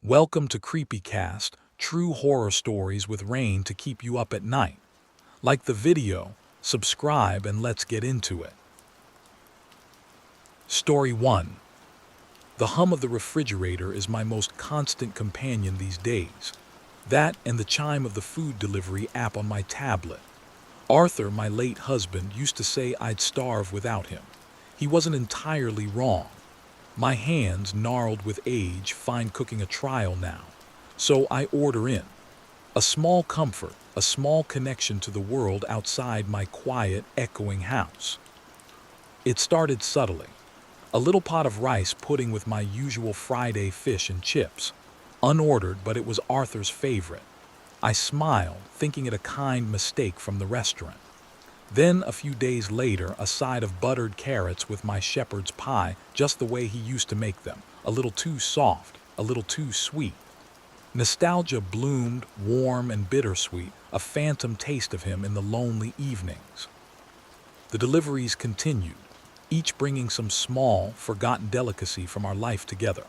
Welcome to CreepyCast, true horror stories with rain to keep you up at night. Like the video, subscribe, and let's get into it. Story 1. The hum of the refrigerator is my most constant companion these days. That and the chime of the food delivery app on my tablet. Arthur, my late husband, used to say I'd starve without him. He wasn't entirely wrong. My hands, gnarled with age, find cooking a trial now. So I order in. A small comfort, a small connection to the world outside my quiet, echoing house. It started subtly. A little pot of rice pudding with my usual Friday fish and chips. Unordered, but it was Arthur's favorite. I smiled, thinking it a kind mistake from the restaurant. Then, a few days later, a side of buttered carrots with my shepherd's pie, just the way he used to make them, a little too soft, a little too sweet. Nostalgia bloomed, warm and bittersweet, a phantom taste of him in the lonely evenings. The deliveries continued, each bringing some small, forgotten delicacy from our life together.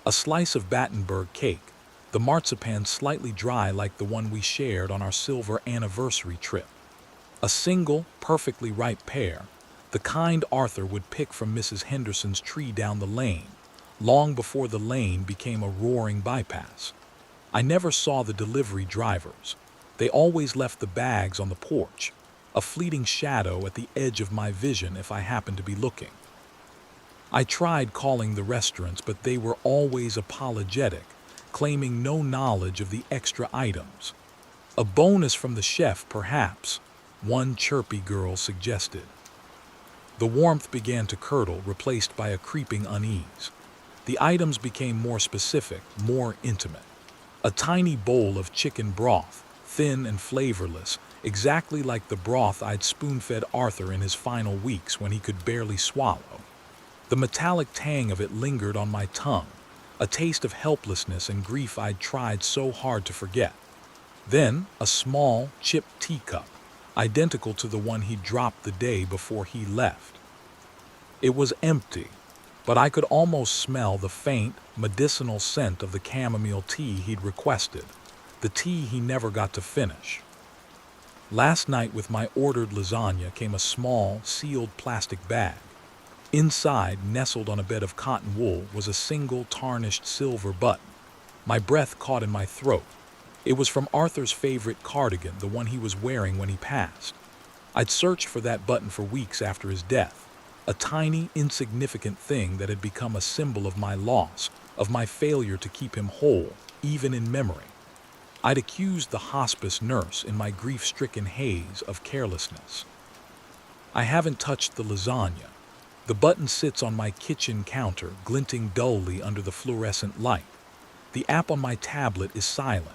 A slice of Battenberg cake, the marzipan slightly dry like the one we shared on our silver anniversary trip. A single, perfectly ripe pear, the kind Arthur would pick from Mrs. Henderson's tree down the lane, long before the lane became a roaring bypass. I never saw the delivery drivers. They always left the bags on the porch, a fleeting shadow at the edge of my vision if I happened to be looking. I tried calling the restaurants, but they were always apologetic, claiming no knowledge of the extra items. A bonus from the chef, perhaps, one chirpy girl suggested. The warmth began to curdle, replaced by a creeping unease. The items became more specific, more intimate. A tiny bowl of chicken broth, thin and flavorless, exactly like the broth I'd spoon-fed Arthur in his final weeks when he could barely swallow. The metallic tang of it lingered on my tongue, a taste of helplessness and grief I'd tried so hard to forget. Then, a small, chipped teacup, identical to the one he dropped the day before he left. It was empty, but I could almost smell the faint, medicinal scent of the chamomile tea he'd requested, the tea he never got to finish. Last night with my ordered lasagna came a small, sealed plastic bag. Inside, nestled on a bed of cotton wool, was a single tarnished silver button. My breath caught in my throat. It was from Arthur's favorite cardigan, the one he was wearing when he passed. I'd searched for that button for weeks after his death, a tiny, insignificant thing that had become a symbol of my loss, of my failure to keep him whole, even in memory. I'd accused the hospice nurse in my grief-stricken haze of carelessness. I haven't touched the lasagna. The button sits on my kitchen counter, glinting dully under the fluorescent light. The app on my tablet is silent.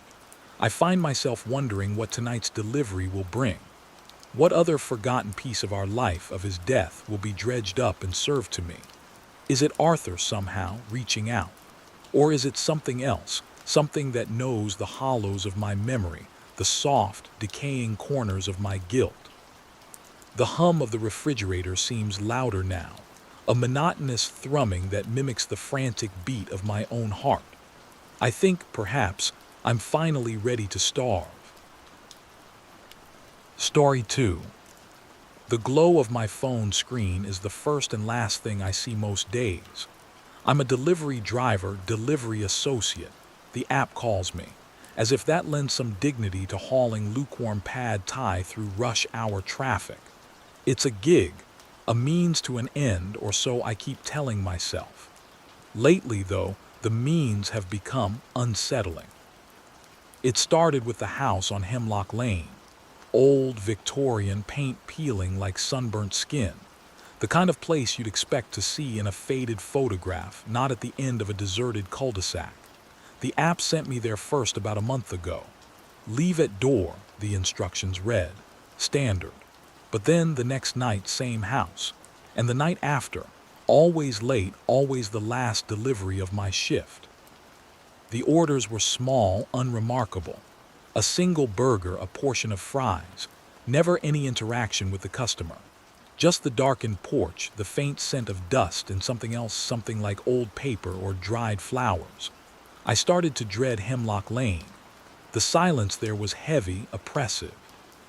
I find myself wondering what tonight's delivery will bring. What other forgotten piece of our life, of his death, will be dredged up and served to me? Is it Arthur somehow reaching out? Or is it something else, something that knows the hollows of my memory, the soft, decaying corners of my guilt? The hum of the refrigerator seems louder now, a monotonous thrumming that mimics the frantic beat of my own heart. I think, perhaps, I'm finally ready to starve. Story 2. The glow of my phone screen is the first and last thing I see most days. I'm a delivery driver, delivery associate, the app calls me, as if that lends some dignity to hauling lukewarm pad thai through rush hour traffic. It's a gig, a means to an end, or so I keep telling myself. Lately, though, the means have become unsettling. It started with the house on Hemlock Lane. Old Victorian, paint peeling like sunburnt skin. The kind of place you'd expect to see in a faded photograph, not at the end of a deserted cul-de-sac. The app sent me there first about a month ago. Leave at door, the instructions read. Standard. But then the next night, same house. And the night after, always late, always the last delivery of my shift. The orders were small, unremarkable. A single burger, a portion of fries. Never any interaction with the customer. Just the darkened porch, the faint scent of dust and something else, something like old paper or dried flowers. I started to dread Hemlock Lane. The silence there was heavy, oppressive.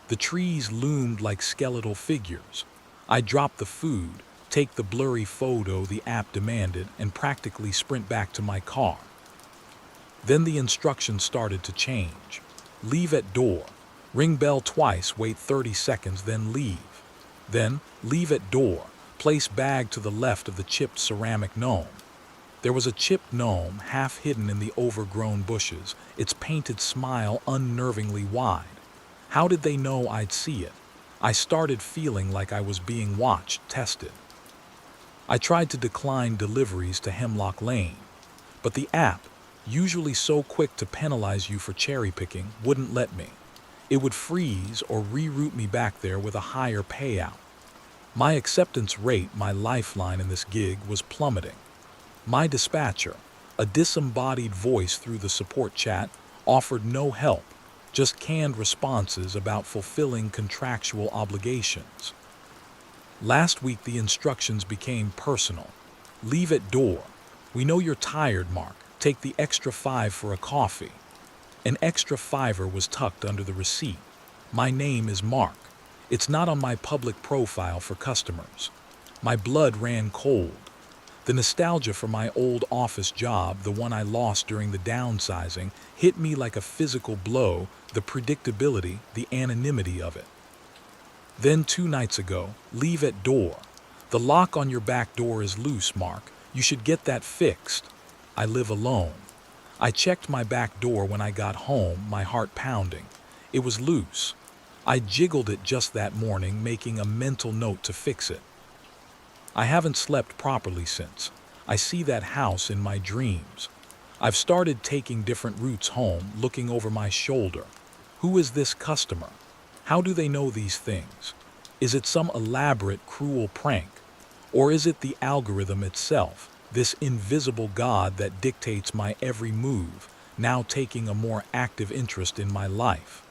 The trees loomed like skeletal figures. I dropped the food, take the blurry photo the app demanded, and practically sprint back to my car. Then the instructions started to change. Leave at door. Ring bell twice, wait 30 seconds, then leave. Then, leave at door. Place bag to the left of the chipped ceramic gnome. There was a chipped gnome half hidden in the overgrown bushes, its painted smile unnervingly wide. How did they know I'd see it? I started feeling like I was being watched, tested. I tried to decline deliveries to Hemlock Lane, but the app, usually so quick to penalize you for cherry picking, wouldn't let me. It would freeze or reroute me back there with a higher payout. My acceptance rate, my lifeline in this gig, was plummeting. My dispatcher, a disembodied voice through the support chat, offered no help, just canned responses about fulfilling contractual obligations. Last week the instructions became personal. Leave at door. We know you're tired, Mark. Take the extra 5 for a coffee. An extra 5er was tucked under the receipt. My name is Mark. It's not on my public profile for customers. My blood ran cold. The nostalgia for my old office job, the one I lost during the downsizing, hit me like a physical blow, the predictability, the anonymity of it. Then 2 nights ago, leave at door. The lock on your back door is loose, Mark. You should get that fixed. I live alone. I checked my back door when I got home, my heart pounding. It was loose. I jiggled it just that morning, making a mental note to fix it. I haven't slept properly since. I see that house in my dreams. I've started taking different routes home, looking over my shoulder. Who is this customer? How do they know these things? Is it some elaborate, cruel prank? Or is it the algorithm itself, this invisible god that dictates my every move, now taking a more active interest in my life?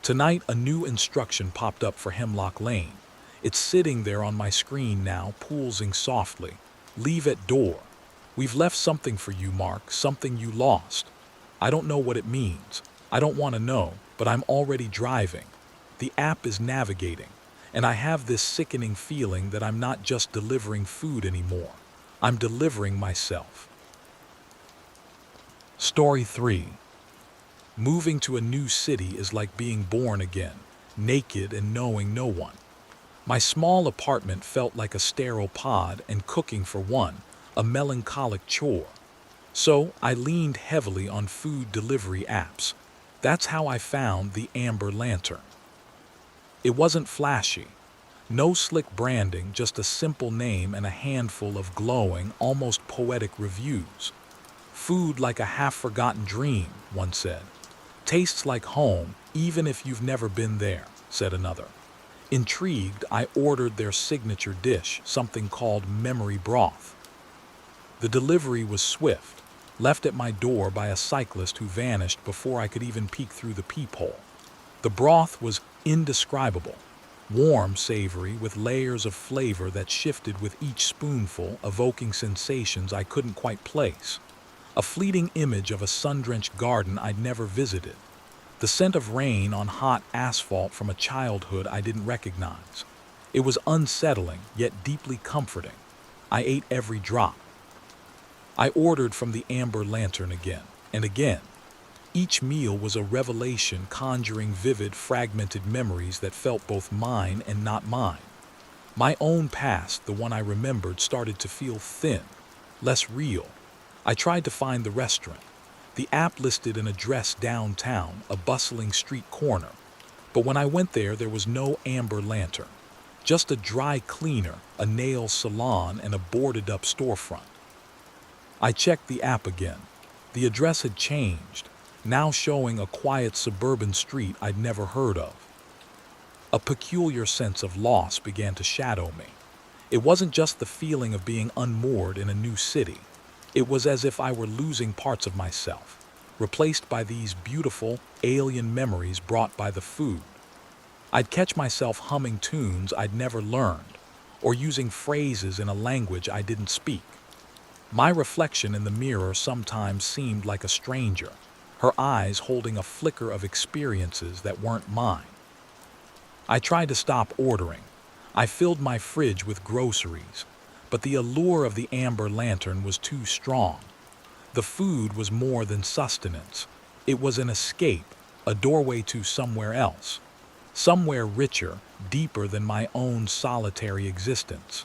Tonight, a new instruction popped up for Hemlock Lane. It's sitting there on my screen now, pulsing softly. Leave at door. We've left something for you, Mark, something you lost. I don't know what it means. I don't want to know, but I'm already driving. The app is navigating, and I have this sickening feeling that I'm not just delivering food anymore. I'm delivering myself. Story 3. Moving to a new city is like being born again, naked and knowing no one. My small apartment felt like a sterile pod, and cooking for one, a melancholic chore. So I leaned heavily on food delivery apps. That's how I found the Amber Lantern. It wasn't flashy. No slick branding, just a simple name and a handful of glowing, almost poetic reviews. Food like a half-forgotten dream, one said. Tastes like home, even if you've never been there, said another. Intrigued, I ordered their signature dish, something called memory broth. The delivery was swift, left at my door by a cyclist who vanished before I could even peek through the peephole. The broth was indescribable, warm, savory, with layers of flavor that shifted with each spoonful, evoking sensations I couldn't quite place. A fleeting image of a sun-drenched garden I'd never visited. The scent of rain on hot asphalt from a childhood I didn't recognize. It was unsettling, yet deeply comforting. I ate every drop. I ordered from the Amber Lantern again and again. Each meal was a revelation, conjuring vivid, fragmented memories that felt both mine and not mine. My own past, the one I remembered, started to feel thin, less real. I tried to find the restaurant. The app listed an address downtown, a bustling street corner. But when I went there was no Amber Lantern. Just a dry cleaner, a nail salon, and a boarded-up storefront. I checked the app again. The address had changed, now showing a quiet suburban street I'd never heard of. A peculiar sense of loss began to shadow me. It wasn't just the feeling of being unmoored in a new city. It was as if I were losing parts of myself, replaced by these beautiful, alien memories brought by the food. I'd catch myself humming tunes I'd never learned, or using phrases in a language I didn't speak. My reflection in the mirror sometimes seemed like a stranger, her eyes holding a flicker of experiences that weren't mine. I tried to stop ordering. I filled my fridge with groceries, but the allure of the amber lantern was too strong. The food was more than sustenance. It was an escape, a doorway to somewhere else, somewhere richer, deeper than my own solitary existence.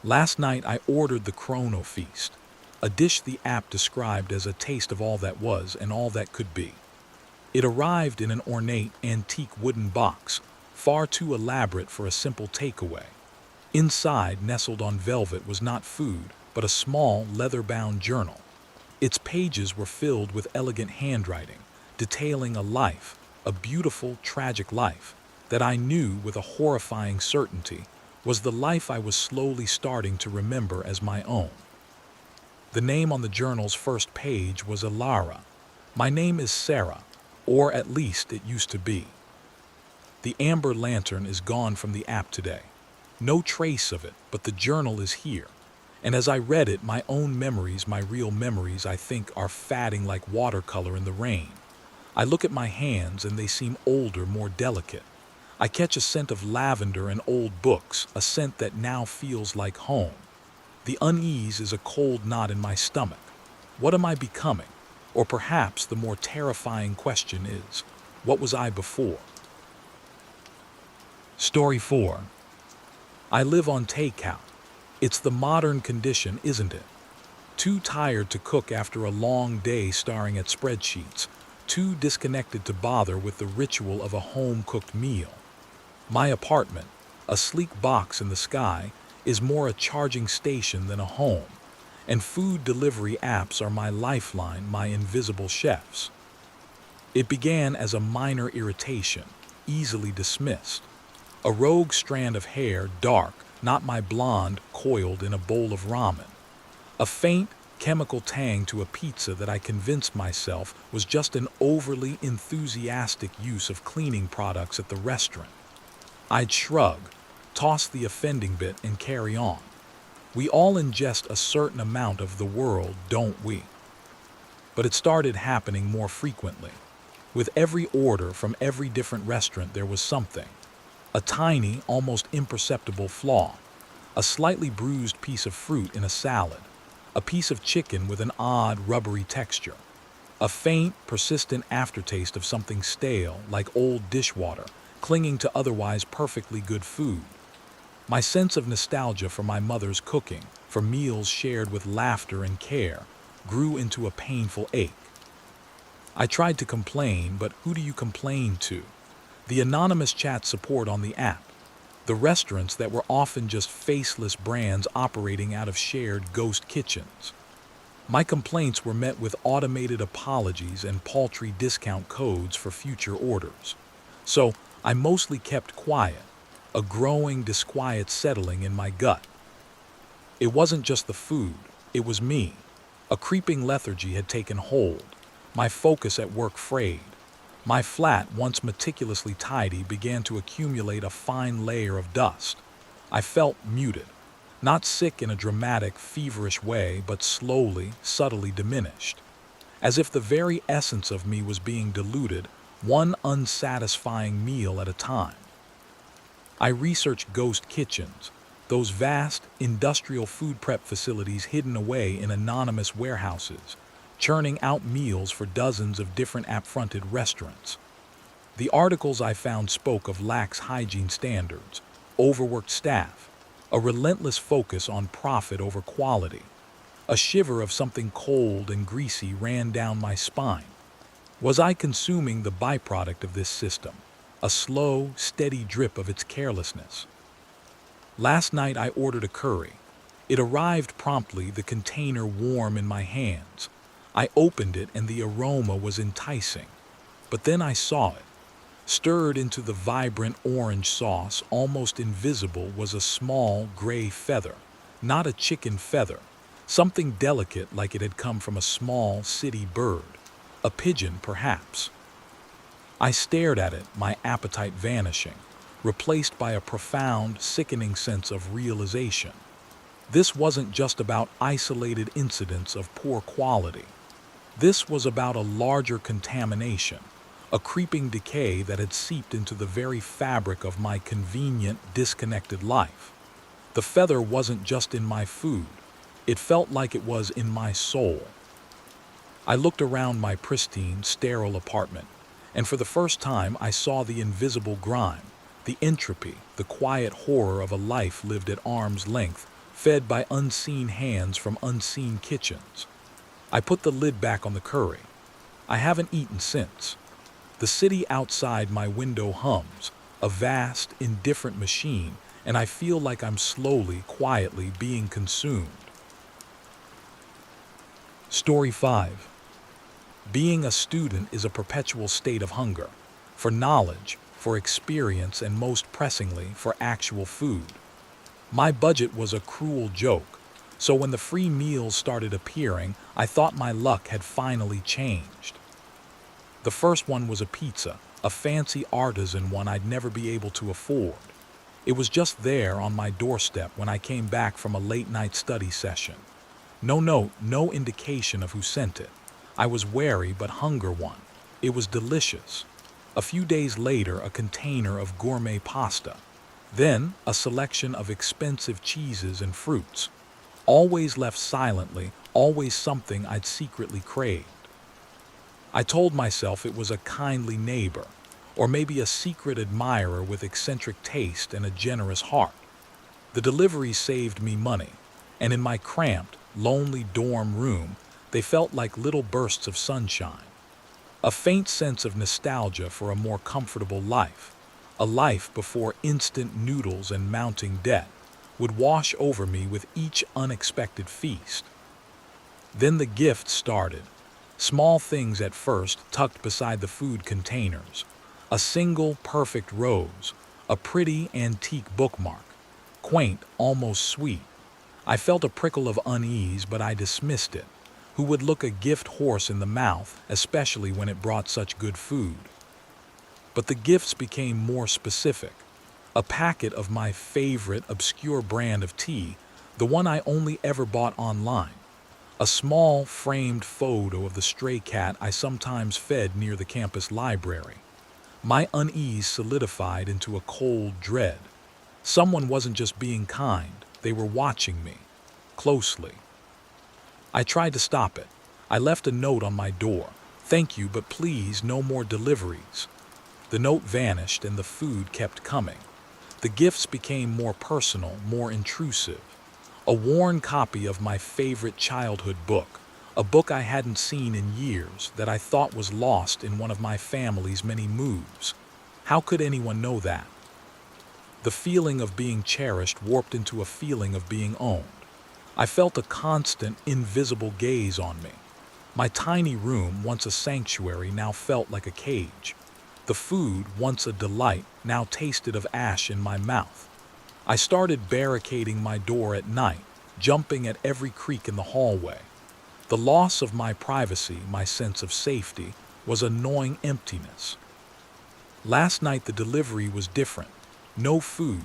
Last night I ordered the Chrono Feast, a dish the app described as a taste of all that was and all that could be. It arrived in an ornate, antique wooden box, far too elaborate for a simple takeaway. Inside, nestled on velvet, was not food, but a small, leather-bound journal. Its pages were filled with elegant handwriting, detailing a life, a beautiful, tragic life, that I knew with a horrifying certainty was the life I was slowly starting to remember as my own. The name on the journal's first page was Alara. My name is Sarah, or at least it used to be. The amber lantern is gone from the app today. No trace of it, but the journal is here. And as I read it, my own memories, my real memories, I think, are fading like watercolor in the rain. I look at my hands and they seem older, more delicate. I catch a scent of lavender and old books, a scent that now feels like home. The unease is a cold knot in my stomach. What am I becoming? Or perhaps the more terrifying question is, what was I before? Story 4. I live on takeout. It's the modern condition, isn't it? Too tired to cook after a long day staring at spreadsheets, too disconnected to bother with the ritual of a home-cooked meal. My apartment, a sleek box in the sky, is more a charging station than a home, and food delivery apps are my lifeline, my invisible chefs. It began as a minor irritation, easily dismissed. A rogue strand of hair, dark, not my blonde, coiled in a bowl of ramen. A faint, chemical tang to a pizza that I convinced myself was just an overly enthusiastic use of cleaning products at the restaurant. I'd shrug, toss the offending bit, and carry on. We all ingest a certain amount of the world, don't we? But it started happening more frequently. With every order from every different restaurant, there was something. A tiny, almost imperceptible flaw. A slightly bruised piece of fruit in a salad. A piece of chicken with an odd, rubbery texture. A faint, persistent aftertaste of something stale, like old dishwater, clinging to otherwise perfectly good food. My sense of nostalgia for my mother's cooking, for meals shared with laughter and care, grew into a painful ache. I tried to complain, but who do you complain to? The anonymous chat support on the app. The restaurants that were often just faceless brands operating out of shared ghost kitchens. My complaints were met with automated apologies and paltry discount codes for future orders. So I mostly kept quiet, a growing disquiet settling in my gut. It wasn't just the food, it was me. A creeping lethargy had taken hold. My focus at work frayed. My flat, once meticulously tidy, began to accumulate a fine layer of dust. I felt muted. Not sick in a dramatic, feverish way, but slowly, subtly diminished. As if the very essence of me was being diluted, one unsatisfying meal at a time. I researched ghost kitchens, those vast, industrial food prep facilities hidden away in anonymous warehouses, churning out meals for dozens of different app-fronted restaurants. The articles I found spoke of lax hygiene standards, overworked staff, a relentless focus on profit over quality. A shiver of something cold and greasy ran down my spine. Was I consuming the byproduct of this system? A slow, steady drip of its carelessness. Last night I ordered a curry. It arrived promptly, the container warm in my hands. I opened it and the aroma was enticing. But then I saw it. Stirred into the vibrant orange sauce, almost invisible, was a small gray feather. Not a chicken feather. Something delicate, like it had come from a small city bird. A pigeon, perhaps. I stared at it, my appetite vanishing, replaced by a profound, sickening sense of realization. This wasn't just about isolated incidents of poor quality. This was about a larger contamination, a creeping decay that had seeped into the very fabric of my convenient, disconnected life. The feather wasn't just in my food, it felt like it was in my soul. I looked around my pristine, sterile apartment, and for the first time I saw the invisible grime, the entropy, the quiet horror of a life lived at arm's length, fed by unseen hands from unseen kitchens. I put the lid back on the curry. I haven't eaten since. The city outside my window hums, a vast, indifferent machine, and I feel like I'm slowly, quietly being consumed. Story 5. Being a student is a perpetual state of hunger, for knowledge, for experience, and most pressingly, for actual food. My budget was a cruel joke, so when the free meals started appearing, I thought my luck had finally changed. The first one was a pizza, a fancy artisan one I'd never be able to afford. It was just there on my doorstep when I came back from a late-night study session. No note, no indication of who sent it. I was wary but hunger won. It was delicious. A few days later, a container of gourmet pasta. Then, a selection of expensive cheeses and fruits. Always left silently, always something I'd secretly craved. I told myself it was a kindly neighbor, or maybe a secret admirer with eccentric taste and a generous heart. The delivery saved me money, and in my cramped, lonely dorm room, they felt like little bursts of sunshine. A faint sense of nostalgia for a more comfortable life, a life before instant noodles and mounting debt, would wash over me with each unexpected feast. Then the gifts started. Small things at first, tucked beside the food containers. A single perfect rose, a pretty antique bookmark. Quaint, almost sweet. I felt a prickle of unease, but I dismissed it. Who would look a gift horse in the mouth, especially when it brought such good food? But the gifts became more specific. A packet of my favorite obscure brand of tea, the one I only ever bought online. A small, framed photo of the stray cat I sometimes fed near the campus library. My unease solidified into a cold dread. Someone wasn't just being kind, they were watching me. Closely. I tried to stop it. I left a note on my door. "Thank you, but please no more deliveries." The note vanished and the food kept coming. The gifts became more personal, more intrusive. A worn copy of my favorite childhood book, a book I hadn't seen in years that I thought was lost in one of my family's many moves. How could anyone know that? The feeling of being cherished warped into a feeling of being owned. I felt a constant, invisible gaze on me. My tiny room, once a sanctuary, now felt like a cage. The food, once a delight, now tasted of ash in my mouth. I started barricading my door at night, jumping at every creak in the hallway. The loss of my privacy, my sense of safety, was a gnawing emptiness. Last night the delivery was different. No food,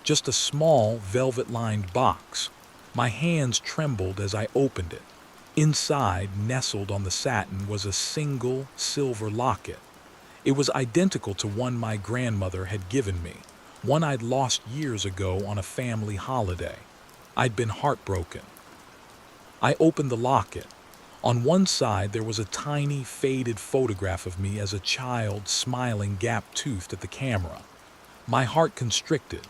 just a small, velvet-lined box. My hands trembled as I opened it. Inside, nestled on the satin, was a single silver locket. It was identical to one my grandmother had given me, one I'd lost years ago on a family holiday. I'd been heartbroken. I opened the locket. On one side there was a tiny, faded photograph of me as a child, smiling gap-toothed at the camera. My heart constricted.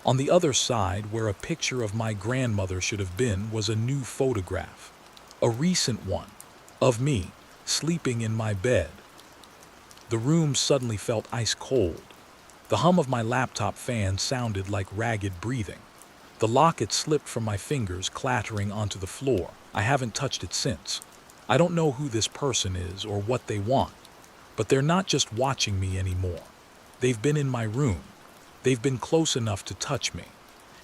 On the other side, where a picture of my grandmother should have been, was a new photograph. A recent one. Of me, sleeping in my bed. The room suddenly felt ice cold. The hum of my laptop fan sounded like ragged breathing. The locket slipped from my fingers, clattering onto the floor. I haven't touched it since. I don't know who this person is or what they want. But they're not just watching me anymore. They've been in my room. They've been close enough to touch me.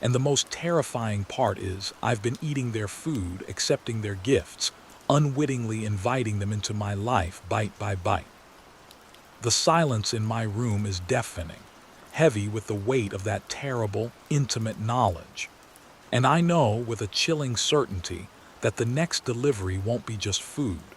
And the most terrifying part is I've been eating their food, accepting their gifts, unwittingly inviting them into my life bite by bite. The silence in my room is deafening, heavy with the weight of that terrible, intimate knowledge. And I know with a chilling certainty that the next delivery won't be just food.